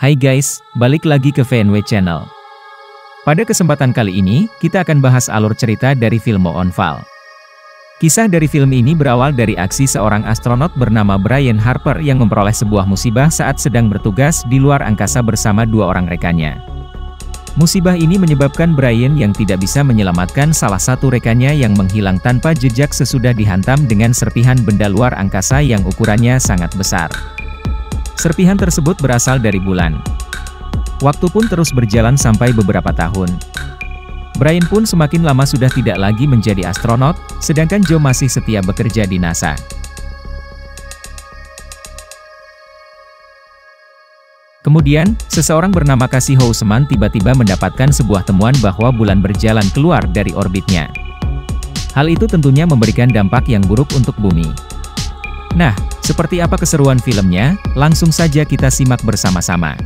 Hai guys, balik lagi ke VNW Channel. Pada kesempatan kali ini, kita akan bahas alur cerita dari film Moonfall. Kisah dari film ini berawal dari aksi seorang astronot bernama Brian Harper yang memperoleh sebuah musibah saat sedang bertugas di luar angkasa bersama dua orang rekannya. Musibah ini menyebabkan Brian yang tidak bisa menyelamatkan salah satu rekannya yang menghilang tanpa jejak sesudah dihantam dengan serpihan benda luar angkasa yang ukurannya sangat besar. Serpihan tersebut berasal dari bulan. Waktu pun terus berjalan sampai beberapa tahun. Brian pun semakin lama sudah tidak lagi menjadi astronot, sedangkan Joe masih setia bekerja di NASA. Kemudian, seseorang bernama Casey Houseman tiba-tiba mendapatkan sebuah temuan bahwa bulan berjalan keluar dari orbitnya. Hal itu tentunya memberikan dampak yang buruk untuk bumi. Nah, seperti apa keseruan filmnya? Langsung saja kita simak bersama-sama.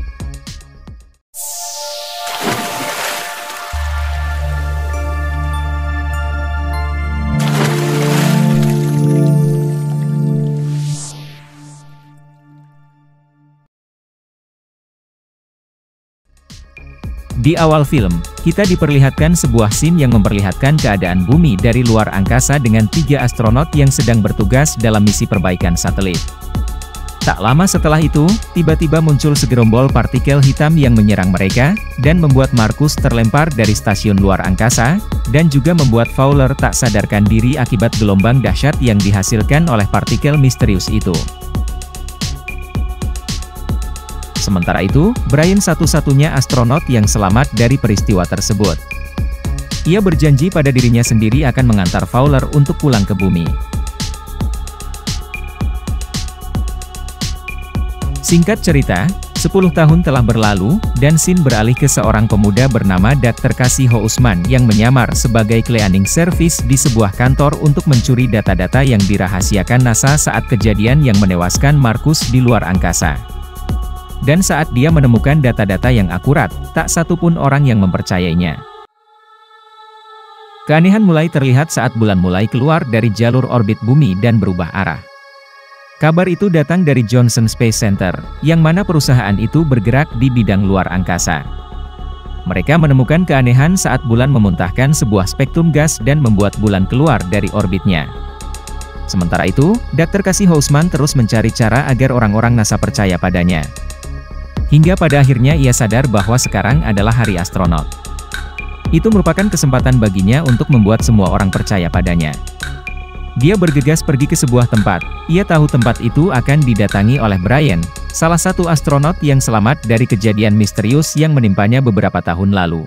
Di awal film, kita diperlihatkan sebuah scene yang memperlihatkan keadaan bumi dari luar angkasa dengan 3 astronot yang sedang bertugas dalam misi perbaikan satelit. Tak lama setelah itu, tiba-tiba muncul segerombol partikel hitam yang menyerang mereka, dan membuat Marcus terlempar dari stasiun luar angkasa, dan juga membuat Fowler tak sadarkan diri akibat gelombang dahsyat yang dihasilkan oleh partikel misterius itu. Sementara itu, Brian satu-satunya astronot yang selamat dari peristiwa tersebut. Ia berjanji pada dirinya sendiri akan mengantar Fowler untuk pulang ke bumi. Singkat cerita, 10 tahun telah berlalu, dan scene beralih ke seorang pemuda bernama Dr. Casey Houseman yang menyamar sebagai cleaning service di sebuah kantor untuk mencuri data-data yang dirahasiakan NASA saat kejadian yang menewaskan Marcus di luar angkasa. Dan saat dia menemukan data-data yang akurat, tak satu pun orang yang mempercayainya. Keanehan mulai terlihat saat bulan mulai keluar dari jalur orbit bumi dan berubah arah. Kabar itu datang dari Johnson Space Center, yang mana perusahaan itu bergerak di bidang luar angkasa. Mereka menemukan keanehan saat bulan memuntahkan sebuah spektrum gas dan membuat bulan keluar dari orbitnya. Sementara itu, Dr. Casey Houseman terus mencari cara agar orang-orang NASA percaya padanya. Hingga pada akhirnya ia sadar bahwa sekarang adalah hari astronot. Itu merupakan kesempatan baginya untuk membuat semua orang percaya padanya. Dia bergegas pergi ke sebuah tempat. Ia tahu tempat itu akan didatangi oleh Brian, salah satu astronot yang selamat dari kejadian misterius yang menimpanya beberapa tahun lalu.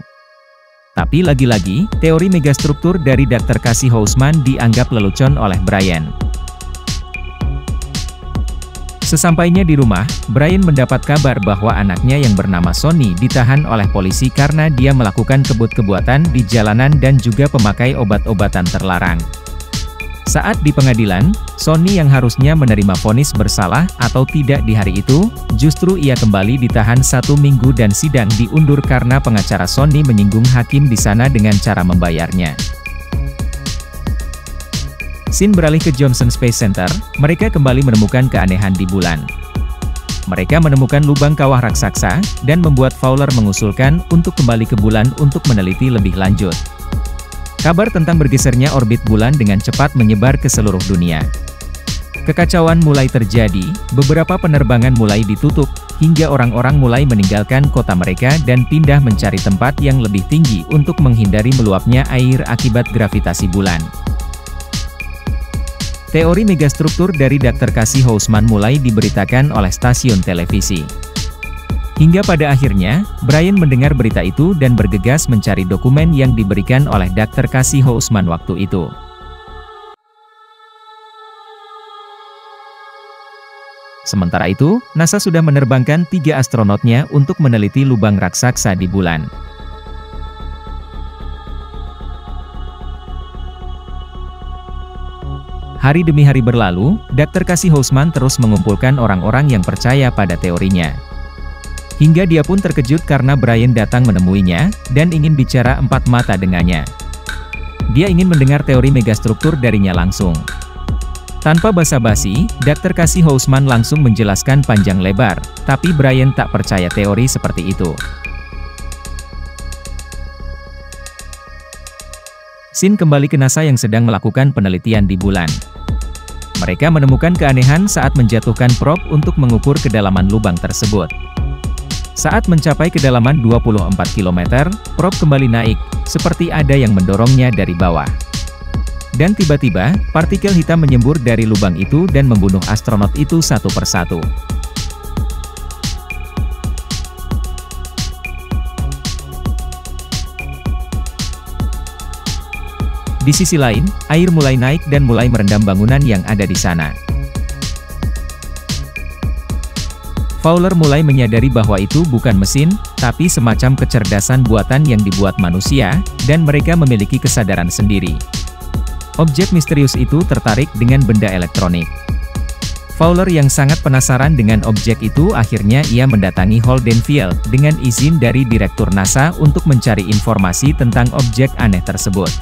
Tapi lagi-lagi, teori megastruktur dari Dr. Casey Houseman dianggap lelucon oleh Brian. Sesampainya di rumah, Brian mendapat kabar bahwa anaknya yang bernama Sonny ditahan oleh polisi karena dia melakukan kebut-kebutan di jalanan dan juga pemakai obat-obatan terlarang. Saat di pengadilan, Sonny yang harusnya menerima vonis bersalah atau tidak di hari itu, justru ia kembali ditahan 1 minggu dan sidang diundur karena pengacara Sonny menyinggung hakim di sana dengan cara membayarnya. Scene beralih ke Johnson Space Center, mereka kembali menemukan keanehan di bulan. Mereka menemukan lubang kawah raksasa, dan membuat Fowler mengusulkan untuk kembali ke bulan untuk meneliti lebih lanjut. Kabar tentang bergesernya orbit bulan dengan cepat menyebar ke seluruh dunia. Kekacauan mulai terjadi, beberapa penerbangan mulai ditutup, hingga orang-orang mulai meninggalkan kota mereka dan pindah mencari tempat yang lebih tinggi untuk menghindari meluapnya air akibat gravitasi bulan. Teori megastruktur dari Dr. Casey Houseman mulai diberitakan oleh stasiun televisi. Hingga pada akhirnya, Brian mendengar berita itu dan bergegas mencari dokumen yang diberikan oleh Dr. Casey Houseman waktu itu. Sementara itu, NASA sudah menerbangkan 3 astronotnya untuk meneliti lubang raksasa di bulan. Hari demi hari berlalu, Dr. Casey Houseman terus mengumpulkan orang-orang yang percaya pada teorinya. Hingga dia pun terkejut karena Brian datang menemuinya, dan ingin bicara 4 mata dengannya. Dia ingin mendengar teori megastruktur darinya langsung. Tanpa basa-basi, Dr. Casey Houseman langsung menjelaskan panjang lebar, tapi Brian tak percaya teori seperti itu. Scene kembali ke NASA yang sedang melakukan penelitian di bulan. Mereka menemukan keanehan saat menjatuhkan probe untuk mengukur kedalaman lubang tersebut. Saat mencapai kedalaman 24 km, probe kembali naik, seperti ada yang mendorongnya dari bawah. Dan tiba-tiba, partikel hitam menyembur dari lubang itu dan membunuh astronot itu satu persatu. Di sisi lain, air mulai naik dan mulai merendam bangunan yang ada di sana. Fowler mulai menyadari bahwa itu bukan mesin, tapi semacam kecerdasan buatan yang dibuat manusia, dan mereka memiliki kesadaran sendiri. Objek misterius itu tertarik dengan benda elektronik. Fowler yang sangat penasaran dengan objek itu akhirnya ia mendatangi Holden Field dengan izin dari Direktur NASA untuk mencari informasi tentang objek aneh tersebut.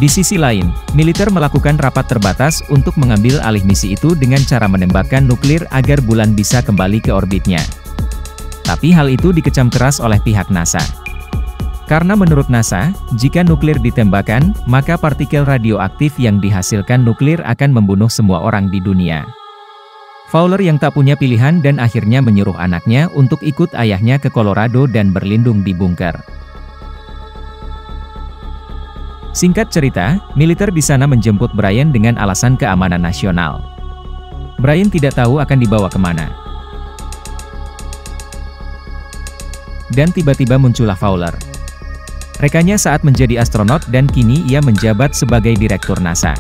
Di sisi lain, militer melakukan rapat terbatas untuk mengambil alih misi itu dengan cara menembakkan nuklir agar bulan bisa kembali ke orbitnya. Tapi hal itu dikecam keras oleh pihak NASA. Karena menurut NASA, jika nuklir ditembakkan, maka partikel radioaktif yang dihasilkan nuklir akan membunuh semua orang di dunia. Fowler yang tak punya pilihan dan akhirnya menyuruh anaknya untuk ikut ayahnya ke Colorado dan berlindung di bunker. Singkat cerita, militer di sana menjemput Brian dengan alasan keamanan nasional. Brian tidak tahu akan dibawa kemana. Dan tiba-tiba muncullah Fowler. Rekannya saat menjadi astronot dan kini ia menjabat sebagai Direktur NASA.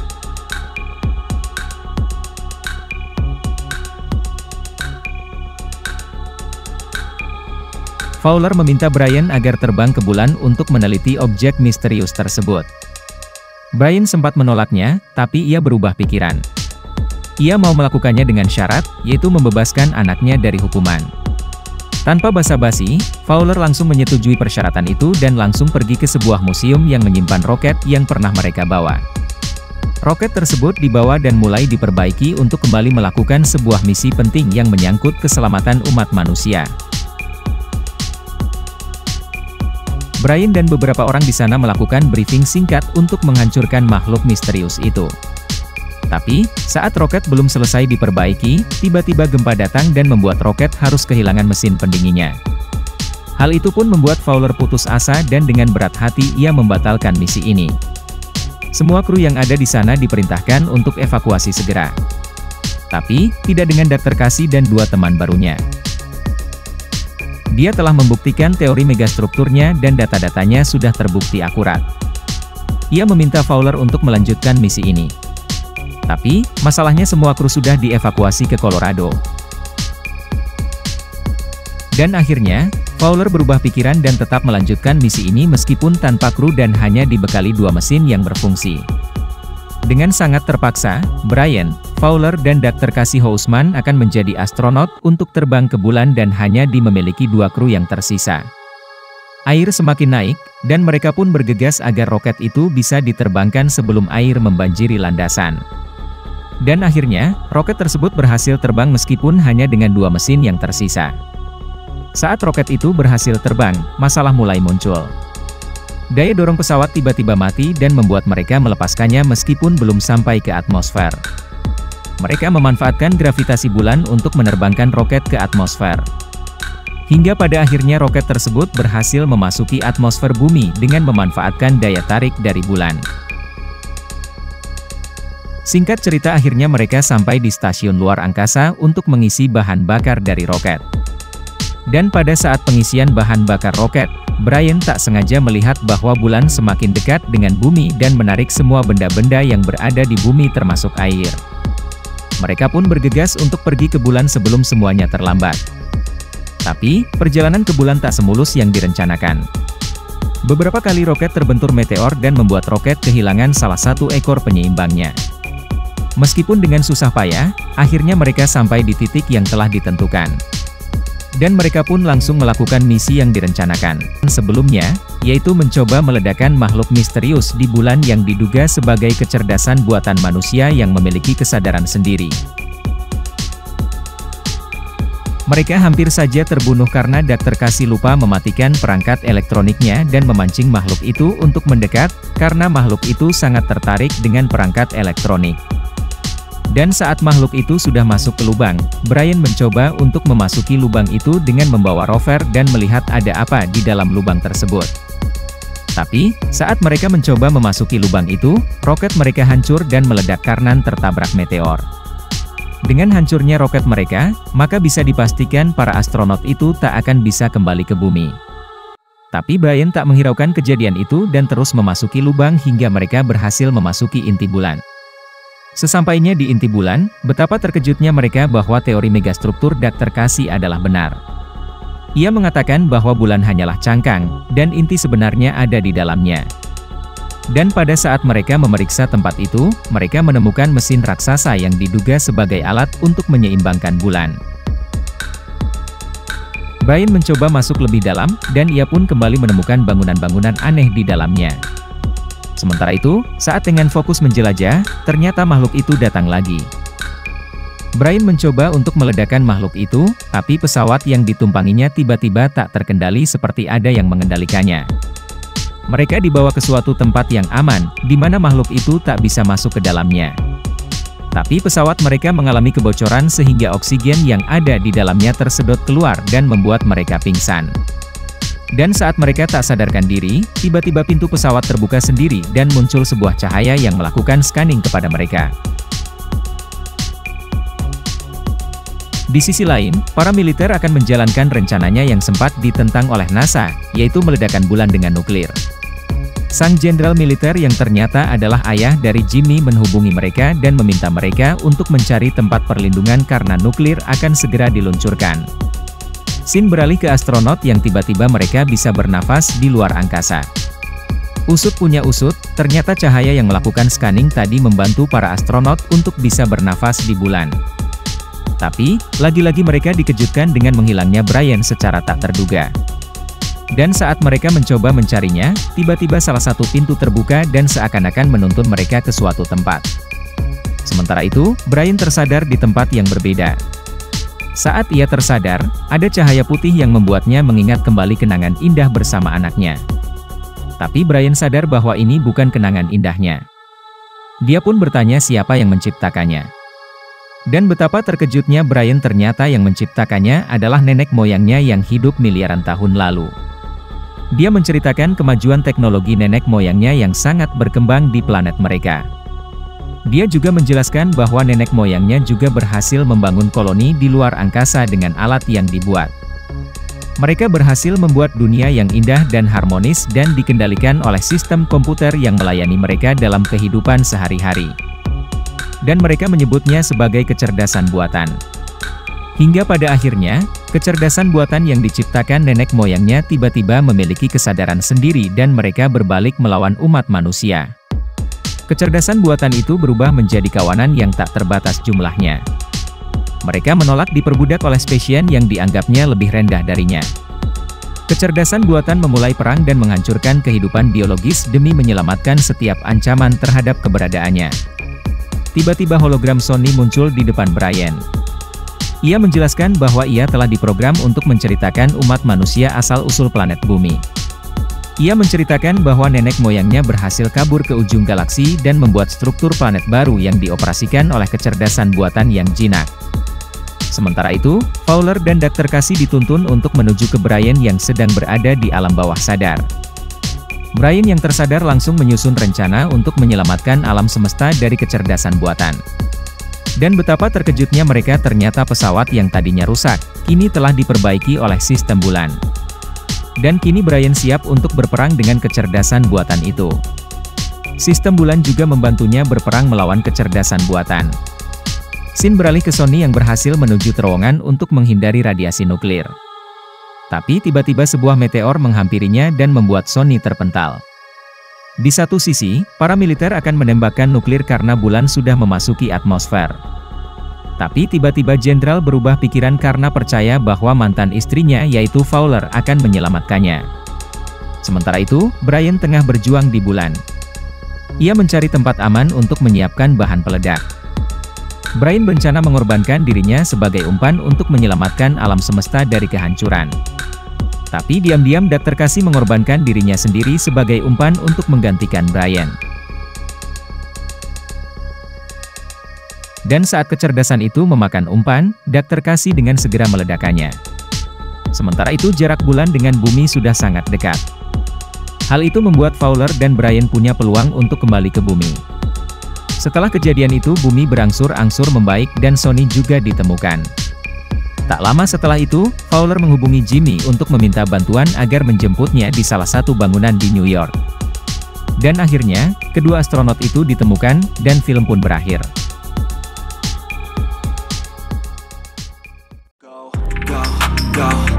Fowler meminta Brian agar terbang ke bulan untuk meneliti objek misterius tersebut. Brian sempat menolaknya, tapi ia berubah pikiran. Ia mau melakukannya dengan syarat, yaitu membebaskan anaknya dari hukuman. Tanpa basa-basi, Fowler langsung menyetujui persyaratan itu dan langsung pergi ke sebuah museum yang menyimpan roket yang pernah mereka bawa. Roket tersebut dibawa dan mulai diperbaiki untuk kembali melakukan sebuah misi penting yang menyangkut keselamatan umat manusia. Brian dan beberapa orang di sana melakukan briefing singkat untuk menghancurkan makhluk misterius itu. Tapi, saat roket belum selesai diperbaiki, tiba-tiba gempa datang dan membuat roket harus kehilangan mesin pendinginnya. Hal itu pun membuat Fowler putus asa dan dengan berat hati ia membatalkan misi ini. Semua kru yang ada di sana diperintahkan untuk evakuasi segera. Tapi, tidak dengan Dr. Casey dan dua teman barunya. Dia telah membuktikan teori megastrukturnya dan data-datanya sudah terbukti akurat. Ia meminta Fowler untuk melanjutkan misi ini. Tapi, masalahnya semua kru sudah dievakuasi ke Colorado. Dan akhirnya, Fowler berubah pikiran dan tetap melanjutkan misi ini meskipun tanpa kru dan hanya dibekali dua mesin yang berfungsi. Dengan sangat terpaksa, Brian, Fowler dan Dr. Casey Houseman akan menjadi astronot untuk terbang ke bulan dan hanya memiliki dua kru yang tersisa. Air semakin naik, dan mereka pun bergegas agar roket itu bisa diterbangkan sebelum air membanjiri landasan. Dan akhirnya, roket tersebut berhasil terbang meskipun hanya dengan dua mesin yang tersisa. Saat roket itu berhasil terbang, masalah mulai muncul. Daya dorong pesawat tiba-tiba mati dan membuat mereka melepaskannya meskipun belum sampai ke atmosfer. Mereka memanfaatkan gravitasi bulan untuk menerbangkan roket ke atmosfer. Hingga pada akhirnya roket tersebut berhasil memasuki atmosfer bumi dengan memanfaatkan daya tarik dari bulan. Singkat cerita akhirnya mereka sampai di stasiun luar angkasa untuk mengisi bahan bakar dari roket. Dan pada saat pengisian bahan bakar roket, Brian tak sengaja melihat bahwa bulan semakin dekat dengan bumi dan menarik semua benda-benda yang berada di bumi termasuk air. Mereka pun bergegas untuk pergi ke bulan sebelum semuanya terlambat. Tapi, perjalanan ke bulan tak semulus yang direncanakan. Beberapa kali roket terbentur meteor dan membuat roket kehilangan salah satu ekor penyeimbangnya. Meskipun dengan susah payah, akhirnya mereka sampai di titik yang telah ditentukan. Dan mereka pun langsung melakukan misi yang direncanakan sebelumnya, yaitu mencoba meledakkan makhluk misterius di bulan yang diduga sebagai kecerdasan buatan manusia yang memiliki kesadaran sendiri. Mereka hampir saja terbunuh karena Dr. Cassie lupa mematikan perangkat elektroniknya dan memancing makhluk itu untuk mendekat, karena makhluk itu sangat tertarik dengan perangkat elektronik. Dan saat makhluk itu sudah masuk ke lubang, Brian mencoba untuk memasuki lubang itu dengan membawa rover dan melihat ada apa di dalam lubang tersebut. Tapi, saat mereka mencoba memasuki lubang itu, roket mereka hancur dan meledak karena tertabrak meteor. Dengan hancurnya roket mereka, maka bisa dipastikan para astronot itu tak akan bisa kembali ke bumi. Tapi Brian tak menghiraukan kejadian itu dan terus memasuki lubang hingga mereka berhasil memasuki inti bulan. Sesampainya di inti bulan, betapa terkejutnya mereka bahwa teori megastruktur Dr. Cassie adalah benar. Ia mengatakan bahwa bulan hanyalah cangkang, dan inti sebenarnya ada di dalamnya. Dan pada saat mereka memeriksa tempat itu, mereka menemukan mesin raksasa yang diduga sebagai alat untuk menyeimbangkan bulan. Brian mencoba masuk lebih dalam, dan ia pun kembali menemukan bangunan-bangunan aneh di dalamnya. Sementara itu, saat dengan fokus menjelajah, ternyata makhluk itu datang lagi. Brian mencoba untuk meledakkan makhluk itu, tapi pesawat yang ditumpanginya tiba-tiba tak terkendali seperti ada yang mengendalikannya. Mereka dibawa ke suatu tempat yang aman, di mana makhluk itu tak bisa masuk ke dalamnya. Tapi pesawat mereka mengalami kebocoran sehingga oksigen yang ada di dalamnya tersedot keluar dan membuat mereka pingsan. Dan saat mereka tak sadarkan diri, tiba-tiba pintu pesawat terbuka sendiri dan muncul sebuah cahaya yang melakukan scanning kepada mereka. Di sisi lain, para militer akan menjalankan rencananya yang sempat ditentang oleh NASA, yaitu meledakkan bulan dengan nuklir. Sang jenderal militer yang ternyata adalah ayah dari Jimmy menghubungi mereka dan meminta mereka untuk mencari tempat perlindungan karena nuklir akan segera diluncurkan. Scene beralih ke astronot yang tiba-tiba mereka bisa bernafas di luar angkasa. Usut punya usut, ternyata cahaya yang melakukan scanning tadi membantu para astronot untuk bisa bernafas di bulan. Tapi, lagi-lagi mereka dikejutkan dengan menghilangnya Brian secara tak terduga. Dan saat mereka mencoba mencarinya, tiba-tiba salah satu pintu terbuka dan seakan-akan menuntun mereka ke suatu tempat. Sementara itu, Brian tersadar di tempat yang berbeda. Saat ia tersadar, ada cahaya putih yang membuatnya mengingat kembali kenangan indah bersama anaknya. Tapi Brian sadar bahwa ini bukan kenangan indahnya. Dia pun bertanya siapa yang menciptakannya. Dan betapa terkejutnya Brian, ternyata yang menciptakannya adalah nenek moyangnya yang hidup miliaran tahun lalu. Dia menceritakan kemajuan teknologi nenek moyangnya yang sangat berkembang di planet mereka. Dia juga menjelaskan bahwa nenek moyangnya juga berhasil membangun koloni di luar angkasa dengan alat yang dibuat. Mereka berhasil membuat dunia yang indah dan harmonis dan dikendalikan oleh sistem komputer yang melayani mereka dalam kehidupan sehari-hari. Dan mereka menyebutnya sebagai kecerdasan buatan. Hingga pada akhirnya, kecerdasan buatan yang diciptakan nenek moyangnya tiba-tiba memiliki kesadaran sendiri dan mereka berbalik melawan umat manusia. Kecerdasan buatan itu berubah menjadi kawanan yang tak terbatas jumlahnya. Mereka menolak diperbudak oleh spesies yang dianggapnya lebih rendah darinya. Kecerdasan buatan memulai perang dan menghancurkan kehidupan biologis demi menyelamatkan setiap ancaman terhadap keberadaannya. Tiba-tiba hologram Sony muncul di depan Brian. Ia menjelaskan bahwa ia telah diprogram untuk menceritakan umat manusia asal-usul planet bumi. Ia menceritakan bahwa nenek moyangnya berhasil kabur ke ujung galaksi dan membuat struktur planet baru yang dioperasikan oleh kecerdasan buatan yang jinak. Sementara itu, Fowler dan Dr. Cassie dituntun untuk menuju ke Brian yang sedang berada di alam bawah sadar. Brian yang tersadar langsung menyusun rencana untuk menyelamatkan alam semesta dari kecerdasan buatan. Dan betapa terkejutnya mereka, ternyata pesawat yang tadinya rusak, kini telah diperbaiki oleh sistem bulan. Dan kini Brian siap untuk berperang dengan kecerdasan buatan itu. Sistem bulan juga membantunya berperang melawan kecerdasan buatan. Scene beralih ke Sony yang berhasil menuju terowongan untuk menghindari radiasi nuklir. Tapi tiba-tiba sebuah meteor menghampirinya dan membuat Sony terpental. Di satu sisi, para militer akan menembakkan nuklir karena bulan sudah memasuki atmosfer. Tapi tiba-tiba Jenderal berubah pikiran karena percaya bahwa mantan istrinya yaitu Fowler akan menyelamatkannya. Sementara itu, Brian tengah berjuang di bulan. Ia mencari tempat aman untuk menyiapkan bahan peledak. Brian berencana mengorbankan dirinya sebagai umpan untuk menyelamatkan alam semesta dari kehancuran. Tapi diam-diam Dr. Casey mengorbankan dirinya sendiri sebagai umpan untuk menggantikan Brian. Dan saat kecerdasan itu memakan umpan, Dr. Casey dengan segera meledakkannya. Sementara itu jarak bulan dengan bumi sudah sangat dekat. Hal itu membuat Fowler dan Brian punya peluang untuk kembali ke bumi. Setelah kejadian itu bumi berangsur-angsur membaik dan Sonny juga ditemukan. Tak lama setelah itu, Fowler menghubungi Jimmy untuk meminta bantuan agar menjemputnya di salah satu bangunan di New York. Dan akhirnya, kedua astronot itu ditemukan, dan film pun berakhir. Go.